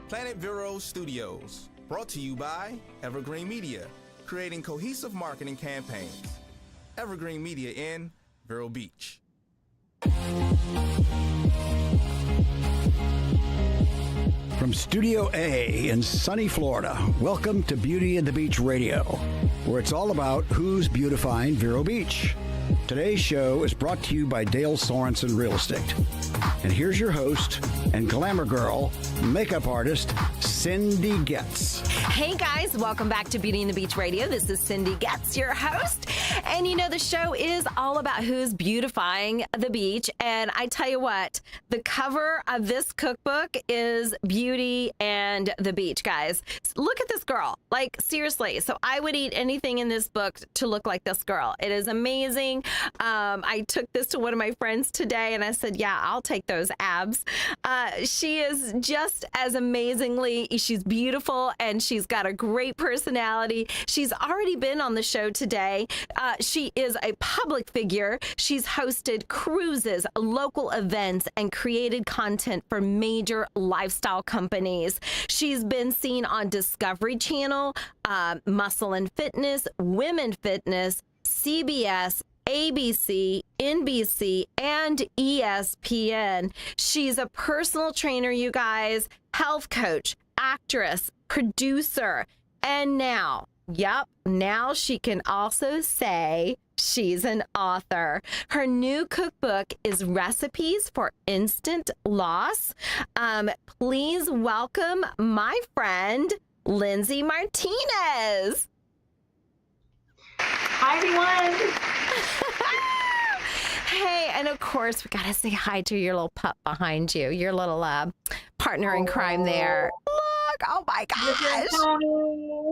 Planet Vero Studios, brought to you by Evergreen Media, creating cohesive marketing campaigns. Evergreen Media in Vero Beach. From Studio A in sunny Florida, welcome to Beauty and the Beach Radio, where it's all about who's beautifying Vero Beach. Today's show is brought to you by Dale Sorensen Real Estate. And here's your host and glamour girl, makeup artist, Cindy Getz. Hey guys, welcome back to Beauty and the Beach Radio. This is Cindy Getz, your host. And you know, the show is all about who's beautifying the beach. And I tell you what, the cover of this cookbook is Beauty and the Beach, guys. Look at this girl. Like, seriously. So I would eat anything in this book to look like this girl. It is amazing. I took this to one of my friends today and I said, yeah, I'll take those abs. She is just as amazingly, she's beautiful and she's got a great personality. She's already been on the show today. She is a public figure. She's hosted cruises, local events, and created content for major lifestyle companies. She's been seen on Discovery Channel, Muscle and Fitness, Women Fitness, CBS, ABC, NBC, and ESPN. She's a personal trainer, you guys, health coach, actress, producer, and now she can also say she's an author. Her new cookbook is Recipes for Instant Loss. Please welcome my friend, Lindsay Martinez. Hi, everyone. Hey, and of course, we got to say hi to your little pup behind you, your little partner in crime there. Look, oh my gosh.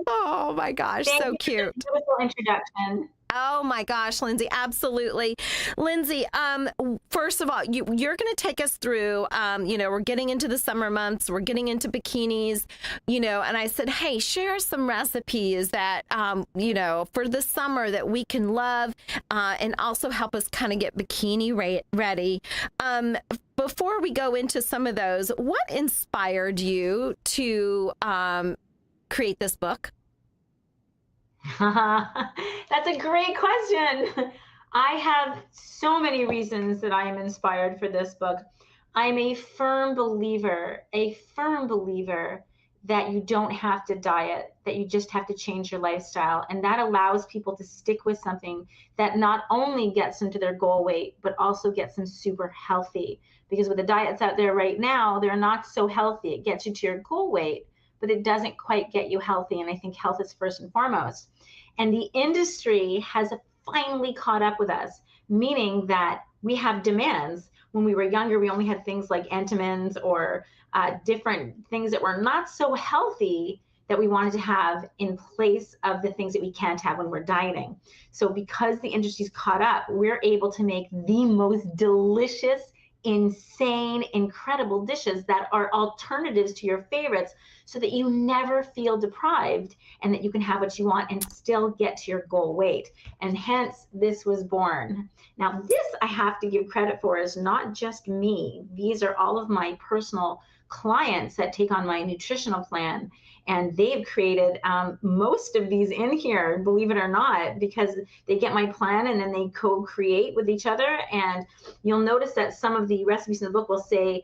Oh my gosh, Thank so you cute. for the beautiful introduction. Oh my gosh, Lindsay, absolutely. Lindsay, first of all, you're going to take us through, we're getting into the summer months, we're getting into bikinis, and I said, hey, share some recipes that, for the summer that we can love and also help us kind of get bikini ready. Before we go into some of those, what inspired you to create this book? That's a great question. I have so many reasons that I am inspired for this book. I'm a firm believer that you don't have to diet, that you just have to change your lifestyle. And that allows people to stick with something that not only gets them to their goal weight, but also gets them super healthy. Because with the diets out there right now, they're not so healthy. It gets you to your goal weight, but it doesn't quite get you healthy. And I think health is first and foremost. And the industry has finally caught up with us, meaning that we have demands. When we were younger, we only had things like Entenmann's or different things that were not so healthy that we wanted to have in place of the things that we can't have when we're dieting. So because the industry's caught up, we're able to make the most delicious, insane, incredible dishes that are alternatives to your favorites so that you never feel deprived and that you can have what you want and still get to your goal weight. And hence this was born. Now this I have to give credit for is not just me. These are all of my personal clients that take on my nutritional plan, and they've created most of these in here, believe it or not, because they get my plan and then they co-create with each other. And you'll notice that some of the recipes in the book will say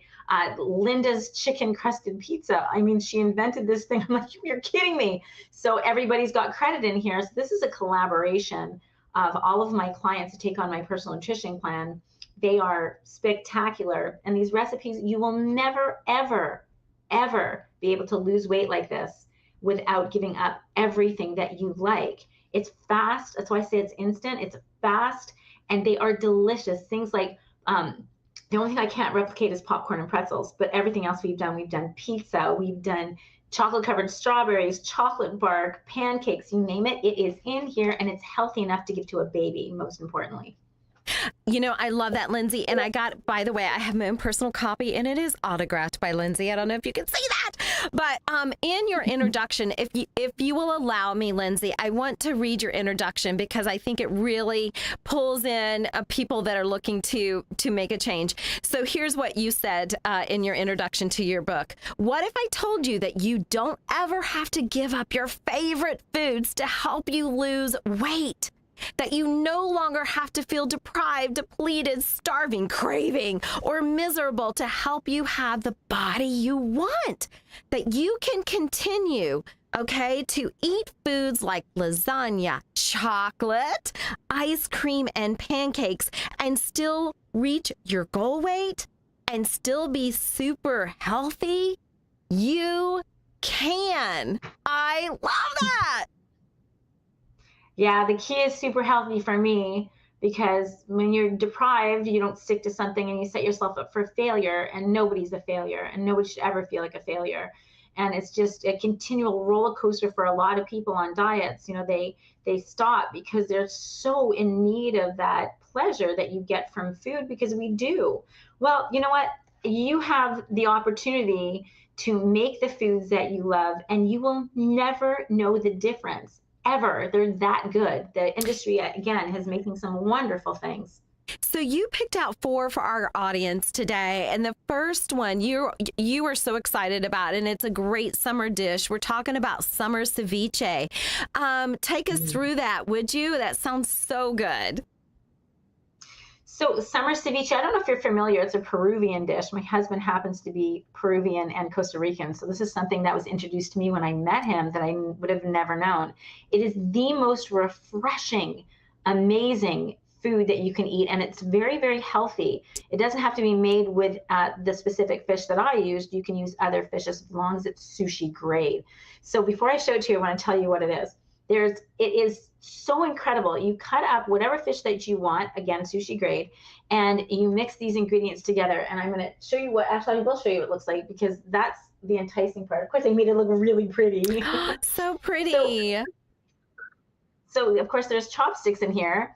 Linda's chicken crusted pizza. I mean, she invented this thing. I'm like, you're kidding me. So everybody's got credit in here. So this is a collaboration of all of my clients to take on my personal nutrition plan. They are spectacular. And these recipes, you will never, ever, ever be able to lose weight like this without giving up everything that you like. It's fast. That's why I say it's instant. It's fast. And they are delicious. Things like, the only thing I can't replicate is popcorn and pretzels. But everything else we've done pizza. We've done chocolate covered strawberries, chocolate bark, pancakes, you name it. It is in here and it's healthy enough to give to a baby, most importantly. I love that, Lindsay. And I got, by the way, I have my own personal copy and it is autographed by Lindsay. I don't know if you can see that. But in your introduction, if you will allow me, Lindsay, I want to read your introduction because I think it really pulls in people that are looking to make a change. So here's what you said in your introduction to your book. What if I told you that you don't ever have to give up your favorite foods to help you lose weight? That you no longer have to feel deprived, depleted, starving, craving, or miserable to help you have the body you want. That you can continue, okay, to eat foods like lasagna, chocolate, ice cream, and pancakes and still reach your goal weight and still be super healthy. You can. I love that. Yeah, the key is super healthy for me, because when you're deprived, you don't stick to something and you set yourself up for failure, and nobody's a failure and nobody should ever feel like a failure. And it's just a continual roller coaster for a lot of people on diets. You know, they stop because they're so in need of that pleasure that you get from food, because we do. Well, you know what? You have the opportunity to make the foods that you love, and you will never know the difference. Ever. They're that good. The industry, again, is making some wonderful things. So you picked out 4 for our audience today, and the first one you were so excited about, and it's a great summer dish. We're talking about summer ceviche. Take us through that, would you? That sounds so good. So summer ceviche, I don't know if you're familiar, it's a Peruvian dish. My husband happens to be Peruvian and Costa Rican. So this is something that was introduced to me when I met him that I would have never known. It is the most refreshing, amazing food that you can eat. And it's very, very healthy. It doesn't have to be made with the specific fish that I used. You can use other fish as long as it's sushi grade. So before I show it to you, I want to tell you what it is. It is so incredible. You cut up whatever fish that you want, again, sushi grade, and you mix these ingredients together. And I'm going to show you actually I will show you what it looks like, because that's the enticing part. Of course, they made it look really pretty. So pretty. So of course, there's chopsticks in here.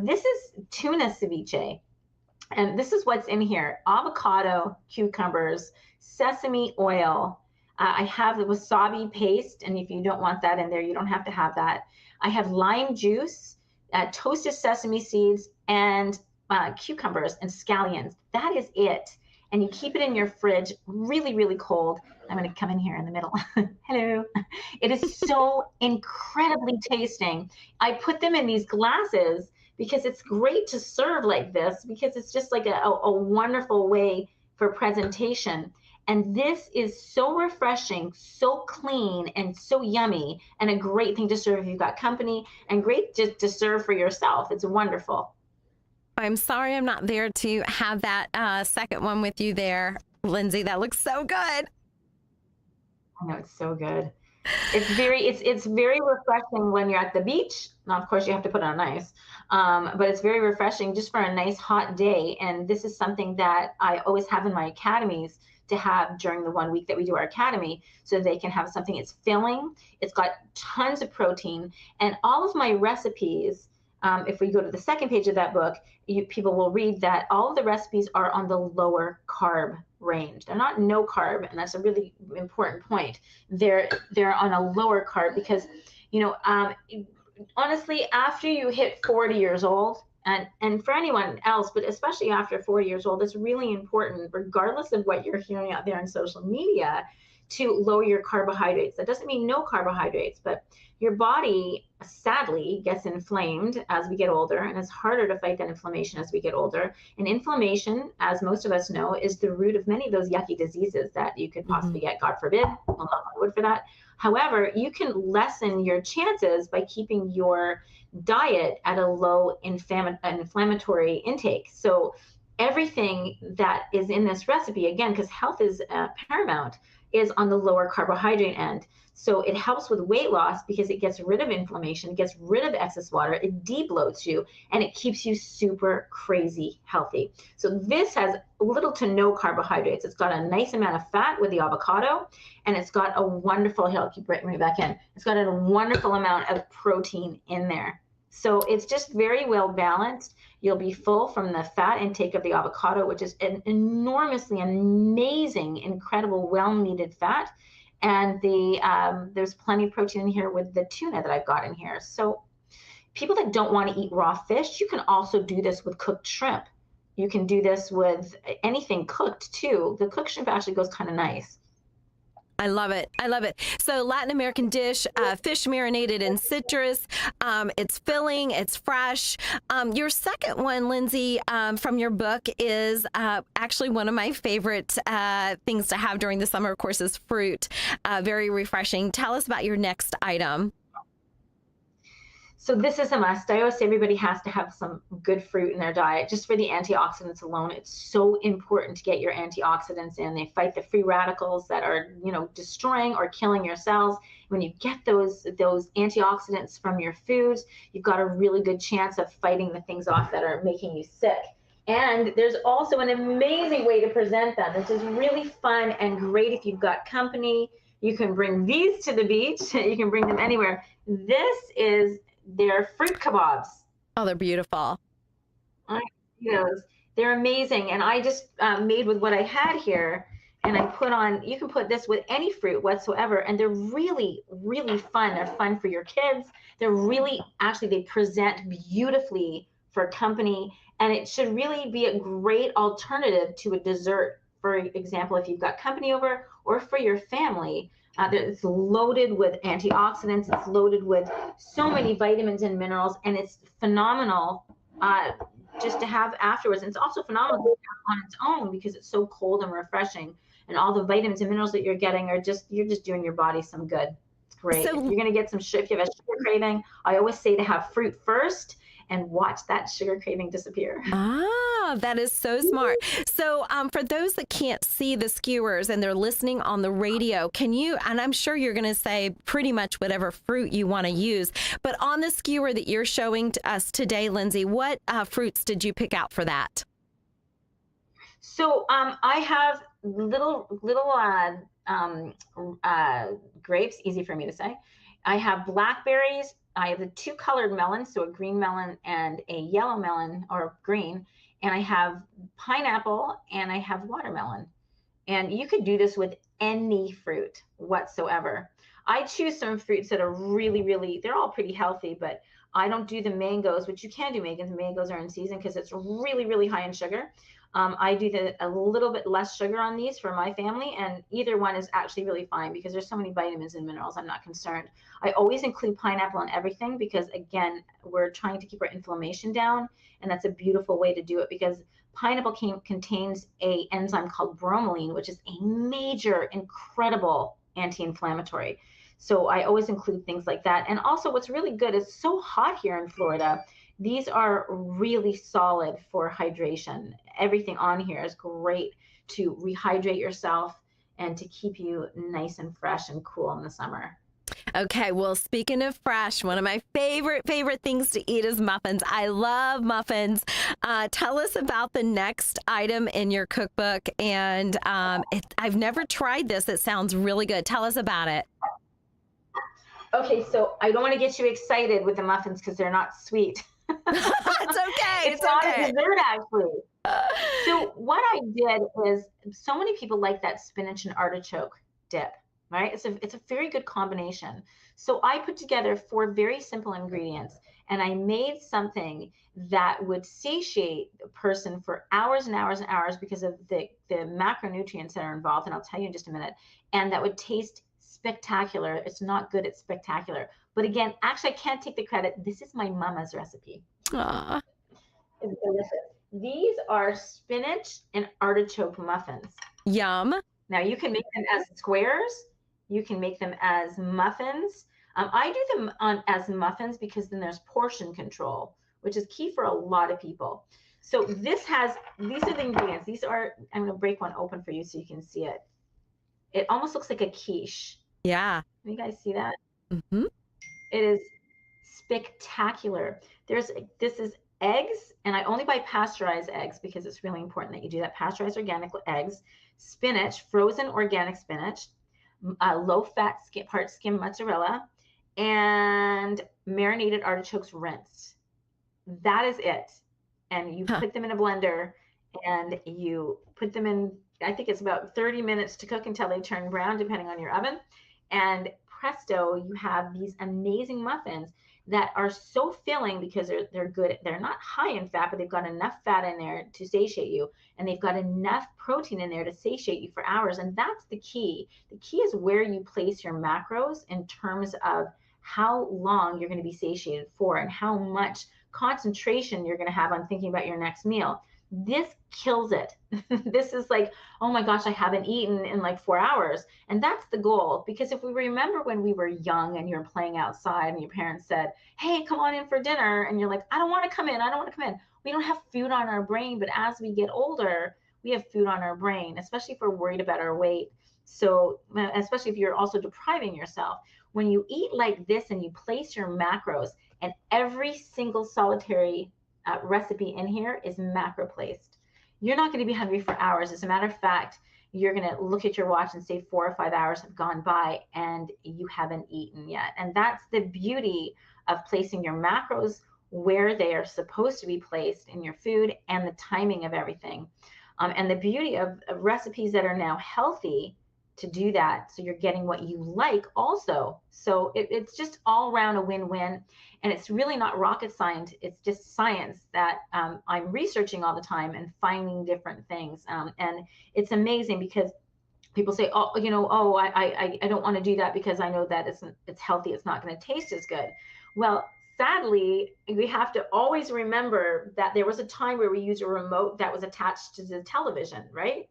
This is tuna ceviche. And this is what's in here: avocado, cucumbers, sesame oil. I have the wasabi paste, and if you don't want that in there, you don't have to have that. I have lime juice, toasted sesame seeds, and cucumbers and scallions. That is it. And you keep it in your fridge really, really cold. I'm going to come in here in the middle. Hello. It is so incredibly tasting. I put them in these glasses because it's great to serve like this, because it's just like a wonderful way for presentation. And this is so refreshing, so clean, and so yummy, and a great thing to serve if you've got company, and great just to serve for yourself. It's wonderful. I'm sorry I'm not there to have that second one with you there, Lindsay. That looks so good. I know, it's so good. It's very refreshing when you're at the beach. Now, of course, you have to put on ice, but it's very refreshing just for a nice hot day. And this is something that I always have in my academies to have during the 1 week that we do our academy, so they can have something. It's filling, it's got tons of protein, and all of my recipes, if we go to the second page of that book, people will read that all of the recipes are on the lower carb range. They're not no carb, and that's a really important point. They're on a lower carb because, you know, honestly, after you hit 40 years old, and for anyone else, but especially after 40 years old, it's really important, regardless of what you're hearing out there on social media, to lower your carbohydrates. That doesn't mean no carbohydrates, but your body sadly gets inflamed as we get older, and it's harder to fight that inflammation as we get older. And inflammation, as most of us know, is the root of many of those yucky diseases that you could possibly get, God forbid. I'll knock on wood for that. However, you can lessen your chances by keeping your diet at a low inflammatory intake. So everything that is in this recipe, again, because health is paramount, is on the lower carbohydrate end. So it helps with weight loss because it gets rid of inflammation, it gets rid of excess water, it debloats you, and it keeps you super crazy healthy. So this has little to no carbohydrates. It's got a nice amount of fat with the avocado, and it's got a wonderful, here, I'll keep bringing it back in. It's got a wonderful amount of protein in there. So it's just very well balanced. You'll be full from the fat intake of the avocado, which is an enormously amazing, incredible, well-needed fat. And there's plenty of protein in here with the tuna that I've got in here. So people that don't want to eat raw fish, you can also do this with cooked shrimp. You can do this with anything cooked too. The cooked shrimp actually goes kind of nice. I love it. I love it. So Latin American dish, fish marinated in citrus. It's filling. It's fresh. Your second one, Lindsay, from your book is actually one of my favorite things to have during the summer, of course, is fruit. Very refreshing. Tell us about your next item. So this is a must. I always say everybody has to have some good fruit in their diet. Just for the antioxidants alone, it's so important to get your antioxidants in. They fight the free radicals that are, destroying or killing your cells. When you get those antioxidants from your foods, you've got a really good chance of fighting the things off that are making you sick. And there's also an amazing way to present them. This is really fun and great if you've got company. You can bring these to the beach. You can bring them anywhere. This is their fruit kebabs. Oh, they're beautiful. I see those. They're amazing. And I just made with what I had here. And I put on, you can put this with any fruit whatsoever. And they're really, really fun. They're fun for your kids. They're really, actually, they present beautifully for company. And it should really be a great alternative to a dessert. For example, if you've got company over or for your family. It's loaded with antioxidants. It's loaded with so many vitamins and minerals, and it's phenomenal just to have afterwards. And it's also phenomenal to have on its own because it's so cold and refreshing, and all the vitamins and minerals that you're getting you're just doing your body some good. It's great. So, if you're gonna get if you have a sugar craving, I always say to have fruit first and watch that sugar craving disappear. Ah, that is so smart. So for those that can't see the skewers and they're listening on the radio, can you, and I'm sure you're going to say pretty much whatever fruit you want to use, but on the skewer that you're showing to us today, Lindsay, what fruits did you pick out for that? So I have little grapes, easy for me to say. I have blackberries. I have the two colored melons, so a green melon and a yellow melon or green. And I have pineapple and I have watermelon. And you could do this with any fruit whatsoever. I choose some fruits that are really, really, they're all pretty healthy, but I don't do the mangoes, which you can do mangoes. Mangoes are in season because it's really, really high in sugar. I do a little bit less sugar on these for my family, and either one is actually really fine because there's so many vitamins and minerals. I'm not concerned. I always include pineapple in everything because, again, we're trying to keep our inflammation down, and that's a beautiful way to do it because pineapple contains an enzyme called bromelain, which is a major, incredible anti-inflammatory. So I always include things like that. And also what's really good is so hot here in Florida. These are really solid for hydration. Everything on here is great to rehydrate yourself and to keep you nice and fresh and cool in the summer. Okay, well, speaking of fresh, one of my favorite things to eat is muffins. I love muffins. Tell us about the next item in your cookbook. And I've never tried this. It sounds really good. Tell us about it. Okay, so I don't want to get you excited with the muffins because they're not sweet. It's okay. It's not a dessert, actually. So what I did is, so many people like that spinach and artichoke dip, right? It's a very good combination. So I put together 4 very simple ingredients, and I made something that would satiate a person for hours and hours and hours because of the macronutrients that are involved, and I'll tell you in just a minute, and that would taste spectacular. It's not good, it's spectacular. But again, actually, I can't take the credit. This is my mama's recipe. Aww. It's delicious. These are spinach and artichoke muffins. Yum. Now, you can make them as squares. You can make them as muffins. I do them as muffins because then there's portion control, which is key for a lot of people. So these are the ingredients. I'm going to break one open for you so you can see it. It almost looks like a quiche. Yeah. Can you guys see that? Mm-hmm. It is spectacular. This is eggs, and I only buy pasteurized eggs because it's really important that you do that. Pasteurized organic eggs, spinach, frozen organic spinach, low-fat part skim mozzarella, and marinated artichokes rinsed. That is it. And you put them in a blender and you put them in, I think it's about 30 minutes to cook until they turn brown, depending on your oven. And presto, you have these amazing muffins that are so filling because they're good. They're not high in fat, but they've got enough fat in there to satiate you. And they've got enough protein in there to satiate you for hours. And that's the key. The key is where you place your macros in terms of how long you're going to be satiated for and how much concentration you're going to have on thinking about your next meal. This kills it. This is like, oh my gosh, I haven't eaten in like 4 hours. And that's the goal. Because if we remember when we were young and you're playing outside and your parents said, hey, come on in for dinner. And you're like, I don't want to come in. I don't want to come in. We don't have food on our brain. But as we get older, we have food on our brain, especially if we're worried about our weight. So especially if you're also depriving yourself. When you eat like this and you place your macros, and every single solitary recipe in here is macro placed, you're not going to be hungry for hours. As a matter of fact, you're going to look at your watch and say 4 or 5 hours have gone by and you haven't eaten yet. And that's the beauty of placing your macros where they are supposed to be placed in your food and the timing of everything. And the beauty of recipes that are now healthy to do that, so you're getting what you like also. So it's just all around a win-win. And it's really not rocket science. It's just science that I'm researching all the time and finding different things. And it's amazing because people say, oh, you know, oh, I don't want to do that because I know that it's healthy. It's not going to taste as good. Well, sadly, we have to always remember that there was a time where we used a remote that was attached to the television, right?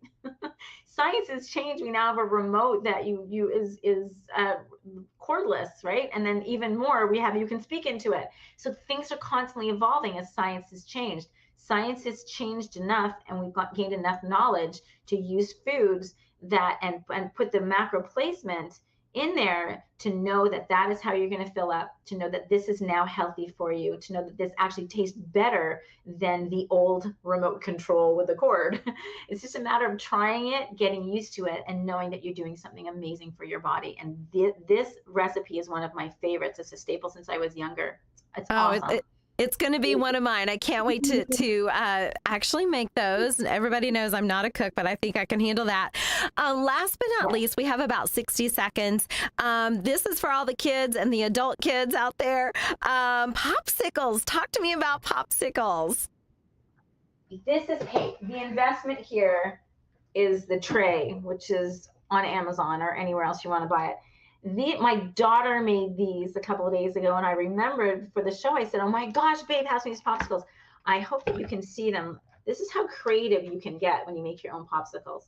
Science has changed. We now have a remote that is cordless, right? And then even more, you can speak into it. So things are constantly evolving as science has changed. Science has changed enough, and we've gained enough knowledge to use foods that and put the macro placement in there to know that that is how you're going to fill up, to know that this is now healthy for you, to know that this actually tastes better than the old remote control with the cord. It's just a matter of trying it, getting used to it, and knowing that you're doing something amazing for your body. And this recipe is one of my favorites. It's a staple since I was younger. It's awesome. It's going to be one of mine. I can't wait to actually make those. Everybody knows I'm not a cook, but I think I can handle that. Last but not least, we have about 60 seconds. This is for all the kids and the adult kids out there. Popsicles. Talk to me about popsicles. This is, hey, the investment here is the tray, which is on Amazon or anywhere else you want to buy it. My daughter made these a couple of days ago, and I remembered for the show, I said, oh my gosh, babe, pass me these popsicles. I hope that you can see them. This is how creative you can get when you make your own popsicles.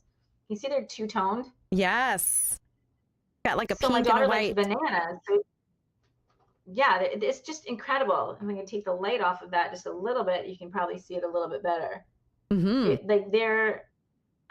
You see they're two-toned? Yes. Got like a pink and a white. Likes bananas. So yeah, it's just incredible. I'm going to take the light off of that just a little bit. You can probably see it a little bit better. Mm-hmm. They're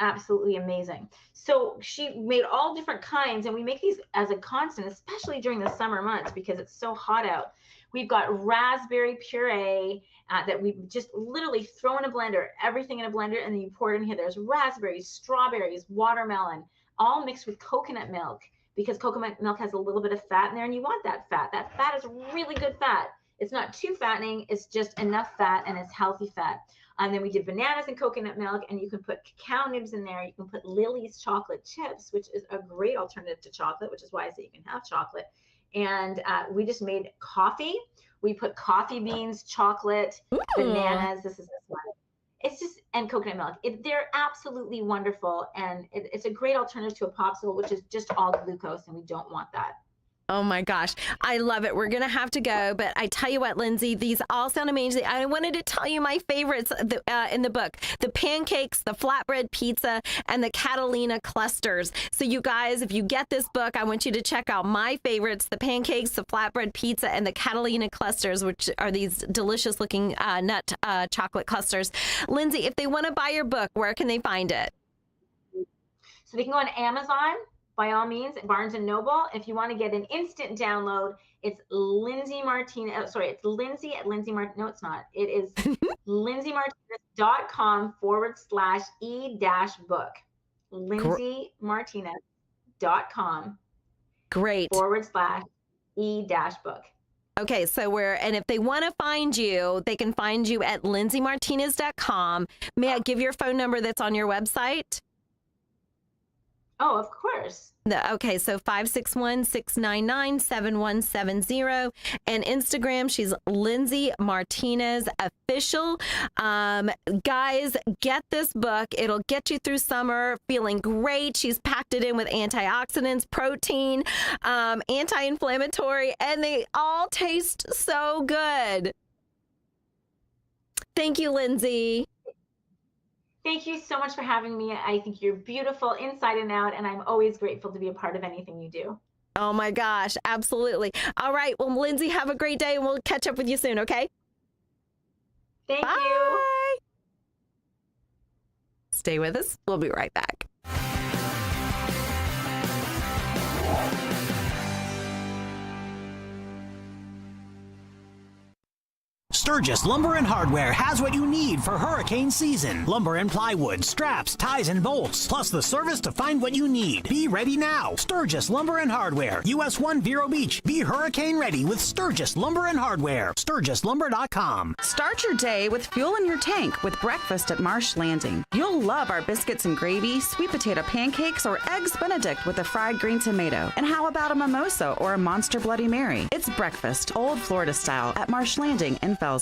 absolutely amazing. So she made all different kinds, and we make these as a constant, especially during the summer months because it's so hot out. We've got raspberry puree that we just literally throw in a blender, everything in a blender, and then you pour it in here. There's raspberries, strawberries, watermelon, all mixed with coconut milk because coconut milk has a little bit of fat in there, and you want that fat. That fat is really good fat. It's not too fattening. It's just enough fat, and it's healthy fat. And then we did bananas and coconut milk, and you can put cacao nibs in there. You can put Lily's chocolate chips, which is a great alternative to chocolate, which is why I say you can have chocolate. And we just made coffee. We put coffee beans, chocolate, bananas. This one. It's just, and coconut milk. They're absolutely wonderful. And it's a great alternative to a popsicle, which is just all glucose, and we don't want that. Oh my gosh. I love it. We're going to have to go. But I tell you what, Lindsay, these all sound amazing. I wanted to tell you my favorites in the book, the pancakes, the flatbread pizza, and the Catalina clusters. So you guys, if you get this book, I want you to check out my favorites, the pancakes, the flatbread pizza, and the Catalina clusters, which are these delicious looking nut chocolate clusters. Lindsay, if they want to buy your book, where can they find it? So they can go on Amazon. By all means, Barnes & Noble. If you want to get an instant download, it's Lindsay Martinez. Sorry, it's Lindsay at Lindsay Martinez. No, it's not. It is lindsaymartinez.com/e-book. lindsaymartinez.com Great. /e-book. e-book. Okay, so and if they want to find you, they can find you at lindsaymartinez.com. May I give your phone number that's on your website? Oh, of course. Okay, so 561-699-7170. And Instagram, she's Lindsay Martinez Official. Guys, get this book. It'll get you through summer feeling great. She's packed it in with antioxidants, protein, anti-inflammatory, and they all taste so good. Thank you, Lindsay. Thank you so much for having me. I think you're beautiful inside and out, and I'm always grateful to be a part of anything you do. Oh my gosh, absolutely. All right, well, Lindsay, have a great day, and we'll catch up with you soon, okay? Thank Bye. you. Stay with us. We'll be right back. Sturgis Lumber and Hardware has what you need for hurricane season. Lumber and plywood, straps, ties, and bolts, plus the service to find what you need. Be ready now. Sturgis Lumber and Hardware, US 1 Vero Beach. Be hurricane ready with Sturgis Lumber and Hardware. SturgisLumber.com. Start your day with fuel in your tank with breakfast at Marsh Landing. You'll love our biscuits and gravy, sweet potato pancakes, or eggs Benedict with a fried green tomato. And how about a mimosa or a monster Bloody Mary? It's breakfast, old Florida style, at Marsh Landing in Fellsmere.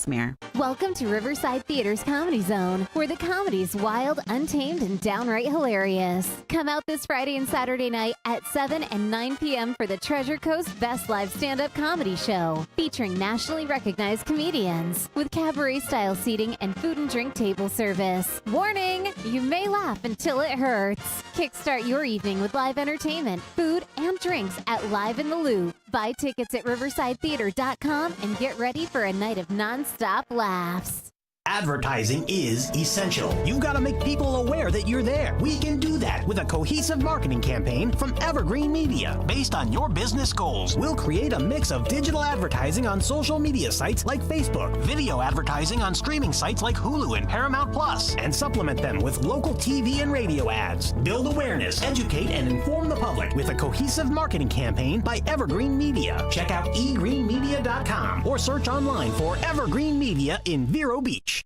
Welcome to Riverside Theater's Comedy Zone, where the comedy's wild, untamed, and downright hilarious. Come out this Friday and Saturday night at 7 and 9 p.m. for the Treasure Coast Best Live Stand-Up Comedy Show, featuring nationally recognized comedians, with cabaret-style seating and food and drink table service. Warning! You may laugh until it hurts. Kickstart your evening with live entertainment, food, and drinks at Live in the Loop. Buy tickets at riversidetheater.com and get ready for a night of non-stop laughs. Advertising is essential. You've got to make people aware that you're there. We can do that with a cohesive marketing campaign from Evergreen Media. Based on your business goals, we'll create a mix of digital advertising on social media sites like Facebook, video advertising on streaming sites like Hulu and Paramount Plus, and supplement them with local TV and radio ads. Build awareness, educate, and inform the public with a cohesive marketing campaign by Evergreen Media. Check out egreenmedia.com or search online for Evergreen Media in Vero Beach.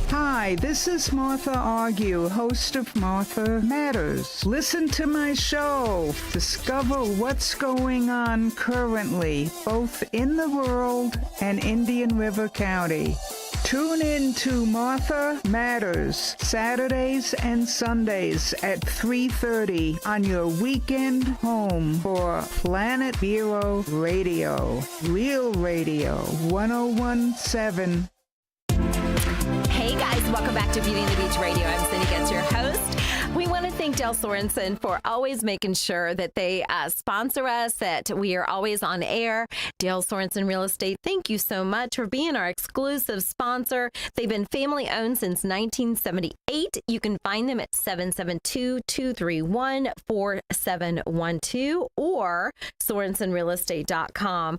Hi, this is Martha Argue, host of Martha Matters. Listen to my show. Discover what's going on currently, both in the world and Indian River County. Tune in to Martha Matters, Saturdays and Sundays at 3:30 on your weekend home for Planet Vero Radio. Real Radio 1017. Hey guys, welcome back to Beauty and the Beach Radio. I'm Cindy Getz, your host. We want to thank Dale Sorensen for always making sure that they sponsor us, that we are always on air. Dale Sorensen Real Estate, thank you so much for being our exclusive sponsor. They've been family owned since 1978. You can find them at 772-231-4712 or SorensenRealEstate.com.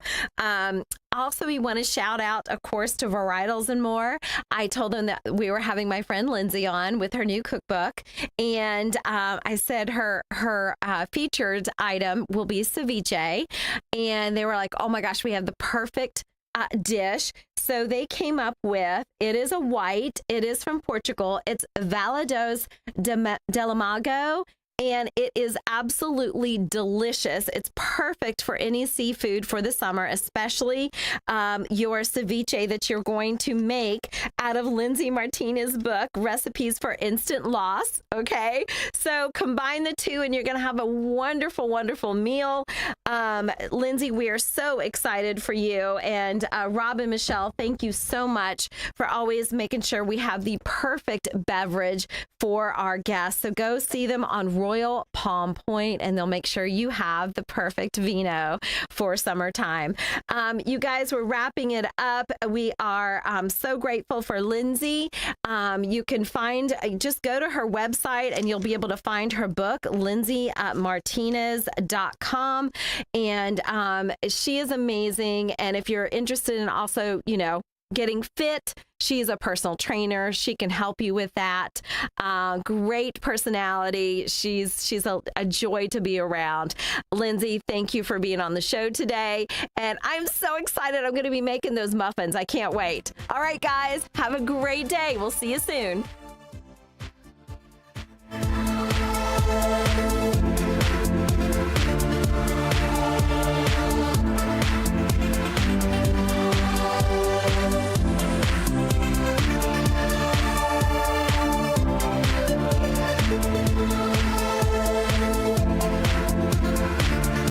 Also, we want to shout out, of course, to Varietals and More. I told them that we were having my friend Lindsay on with her new cookbook, and I said her featured item will be ceviche, and they were like, "Oh my gosh, we have the perfect dish." So they came up with, it is a white, it is from Portugal, it's Valados de Lamago. And it is absolutely delicious. It's perfect for any seafood for the summer, especially your ceviche that you're going to make out of Lindsay Martinez's book, Recipes for Instant Loss. Okay, so combine the two and you're going to have a wonderful, wonderful meal. Lindsay, we are so excited for you. And Rob and Michelle, thank you so much for always making sure we have the perfect beverage for our guests. So go see them on Royal Palm Point, and they'll make sure you have the perfect vino for summertime. You guys, we're wrapping it up. We are so grateful for Lindsay. You can just go to her website and you'll be able to find her book, lindsaymartinez.com. And she is amazing. And if you're interested in also, getting fit. She's a personal trainer. She can help you with that. Great personality. She's a joy to be around. Lindsay, thank you for being on the show today. And I'm so excited. I'm going to be making those muffins. I can't wait. All right, guys, have a great day. We'll see you soon.